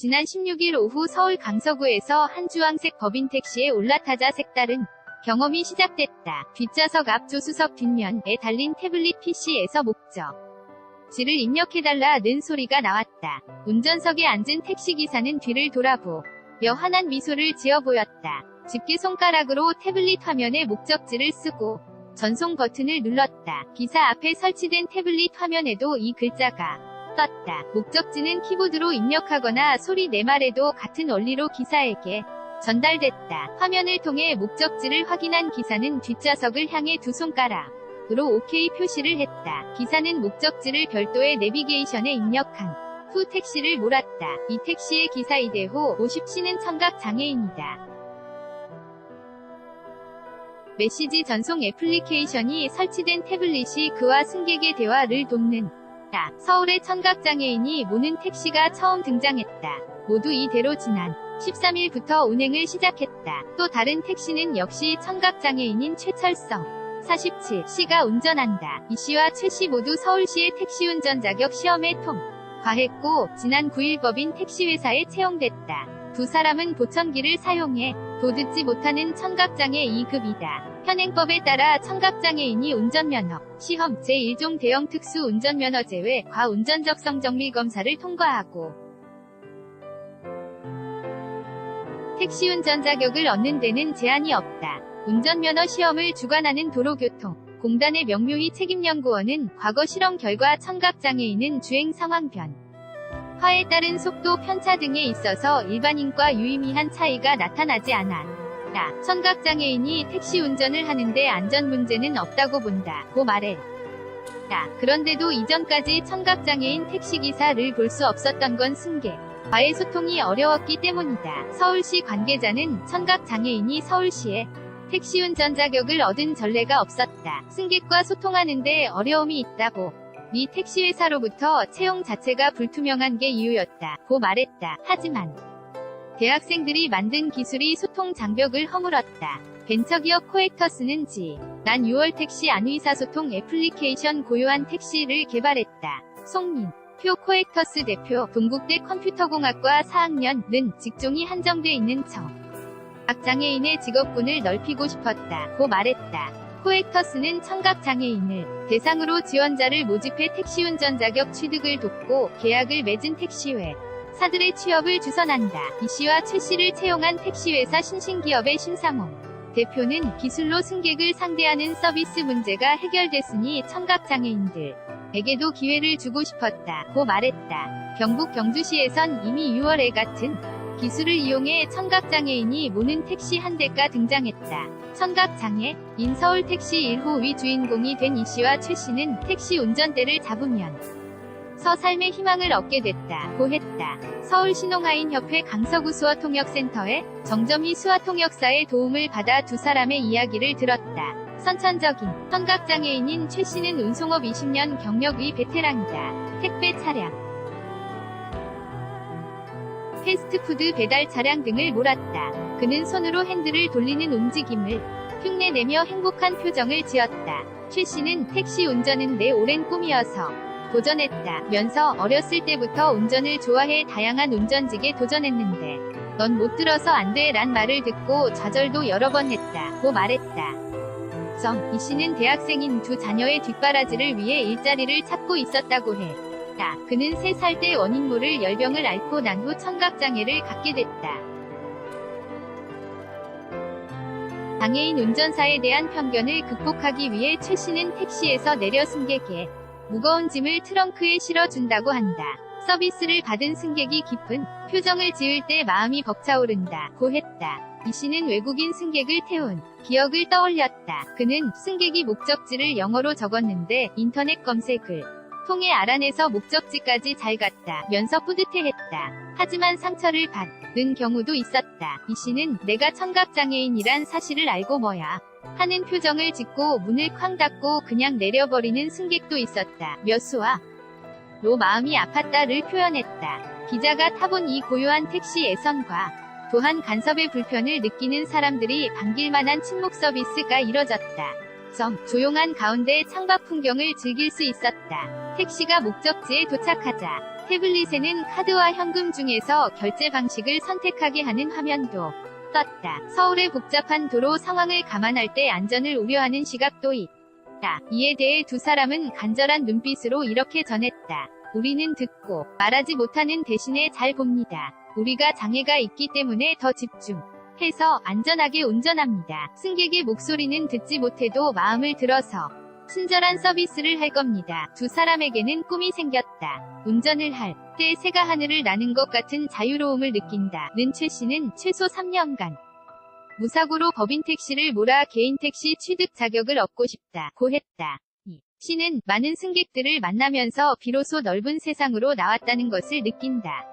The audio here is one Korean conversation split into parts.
지난 16일 오후 서울 강서구에서 한 주황색 법인 택시에 올라타자 색다른 경험이 시작됐다. 뒷좌석 앞 조수석 뒷면에 달린 태블릿 PC에서 목적지를 입력해달라는 소리가 나왔다. 운전석에 앉은 택시기사는 뒤를 돌아보며 환한 미소를 지어 보였다. 집게 손가락으로 태블릿 화면에 목적지를 쓰고 전송 버튼을 눌렀다. 기사 앞에 설치된 태블릿 화면에도 이 글자가 떴다. 목적지는 키보드로 입력하거나 소리 내말에도 같은 원리로 기사에게 전달됐다. 화면을 통해 목적지를 확인한 기사는 뒷좌석을 향해 두 손가락으로 OK 표시를 했다. 기사는 목적지를 별도의 내비게이션에 입력한 후 택시를 몰았다. 이 택시의 기사 이대호 50씨는 청각장애인이다. 메시지 전송 애플리케이션이 설치된 태블릿이 그와 승객의 대화를 돕는다. 서울의 청각장애인이 모는 택시가 처음 등장했다. 모두 이대로 지난 13일부터 운행을 시작했다. 또 다른 택시는 역시 청각장애인인 최철성 47씨가 운전한다. 이씨와 최씨 모두 서울시의 택시운전 자격 시험에 통과했고 지난 9일 법인 택시회사에 채용됐다. 두 사람은 보청기를 사용해 도 듣지 못하는 청각장애 2급이다. 현행법에 따라 청각장애인이 운전면허 시험 제1종 대형 특수 운전면허 제외 과운전적성 정밀검사를 통과하고 택시운전 자격을 얻는 데는 제한이 없다. 운전면허 시험을 주관하는 도로교통공단의 명묘희 책임연구원은 과거 실험 결과 청각장애인은 주행 상황 변화에 따른 속도 편차 등에 있어서 일반인과 유의미한 차이가 나타나지 않았다. 청각장애인이 택시 운전을 하는데 안전 문제는 없다고 본다고 말했다. 그런데도 이전까지 청각장애인 택시기사를 볼 수 없었던 건 승객과의 소통이 어려웠기 때문이다. 서울시 관계자는 청각장애인이 서울시에 택시운전 자격을 얻은 전례가 없었다. 승객과 소통하는데 어려움이 있다고 미 택시회사로부터 채용 자체가 불투명한 게 이유였다고 말했다. 하지만 대학생들이 만든 기술이 소통 장벽을 허물었다. 벤처기업 코액터스는 지난 6월 택시 안의사소통 애플리케이션 고요한 택시를 개발했다. 송민표 코액터스 대표, 동국대 컴퓨터공학과 4학년은 직종이 한정돼 있는 청각장애인의 직업군을 넓히고 싶었다고 말했다. 코액터스는 청각장애인을 대상으로 지원자를 모집해 택시운전 자격 취득을 돕고 계약을 맺은 택시회사들의 취업을 주선한다. 이씨와 최씨를 채용한 택시회사 신신기업의 심상홍 대표는 기술로 승객을 상대하는 서비스 문제가 해결됐으니 청각장애인들에게도 기회를 주고 싶었다고 말했다. 경북 경주시에선 이미 6월에 같은 기술을 이용해 청각장애인이 모는 택시 한 대가 등장했다. 청각장애인 서울택시 1호 위 주인공이 된 이씨와 최씨는 택시 운전대를 잡으면서 삶의 희망을 얻게 됐다고 했다. 서울신용하인협회 강서구 수어통역센터에 정점희 수화통역사의 도움을 받아 두 사람의 이야기를 들었다. 선천적인 청각장애인인 최씨는 운송업 20년 경력의 베테랑이다. 택배 차량, 패스트푸드 배달 차량 등을 몰았다. 그는 손으로 핸들을 돌리는 움직임을 흉내내며 행복한 표정을 지었다. 최씨는 택시 운전은 내 오랜 꿈이어서 도전했다면서 어렸을 때부터 운전을 좋아해 다양한 운전직에 도전했는데 넌 못 들어서 안 돼 란 말을 듣고 좌절도 여러 번 했다고 말했다. 이씨는 대학생인 두 자녀의 뒷바라지를 위해 일자리를 찾고 있었다고 해. 그는 3살 때 원인 모를 열병을 앓고 난 후 청각장애를 갖게 됐다. 장애인 운전사에 대한 편견을 극복하기 위해 최씨는 택시에서 내려 승객의 무거운 짐을 트렁크에 실어준다고 한다. 서비스를 받은 승객이 기쁜 표정을 지을 때 마음이 벅차오른다고 했다. 이씨는 외국인 승객을 태운 기억을 떠올렸다. 그는 승객이 목적지를 영어로 적었는데 인터넷 검색을 통해 알아내서 목적지까지 잘 갔다면서 뿌듯해했다. 하지만 상처를 받는 경우도 있었다. 이씨는 내가 청각장애인이란 사실을 알고 뭐야 하는 표정을 짓고 문을 쾅 닫고 그냥 내려버리는 승객도 있었다. 몇 수와로 마음이 아팠다를 표현했다. 기자가 타본 이 고요한 택시 애선과 또한 간섭의 불편을 느끼는 사람들이 반길만한 친목 서비스가 이뤄졌다. 조용한 가운데 창밖 풍경을 즐길 수 있었다. 택시가 목적지에 도착하자 태블릿에는 카드와 현금 중에서 결제 방식을 선택하게 하는 화면도 떴다. 서울의 복잡한 도로 상황을 감안할 때 안전을 우려하는 시각도 있다. 이에 대해 두 사람은 간절한 눈빛으로 이렇게 전했다. 우리는 듣고 말하지 못하는 대신에 잘 봅니다. 우리가 장애가 있기 때문에 더 집중해서 안전하게 운전합니다. 승객의 목소리는 듣지 못해도 마음을 들어서 친절한 서비스를 할 겁니다. 두 사람에게는 꿈이 생겼다. 운전을 할 때 새가 하늘을 나는 것 같은 자유로움을 느낀다. 는 최 씨는 최소 3년간 무사고로 법인 택시를 몰아 개인 택시 취득 자격을 얻고 싶다고 했다. 이 씨는 많은 승객들을 만나면서 비로소 넓은 세상으로 나왔다는 것을 느낀다.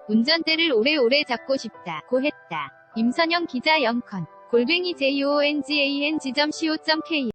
운전대를 오래오래 잡고 싶다고 했다. 임선영 기자 영컨 @JOONGANG.co.kr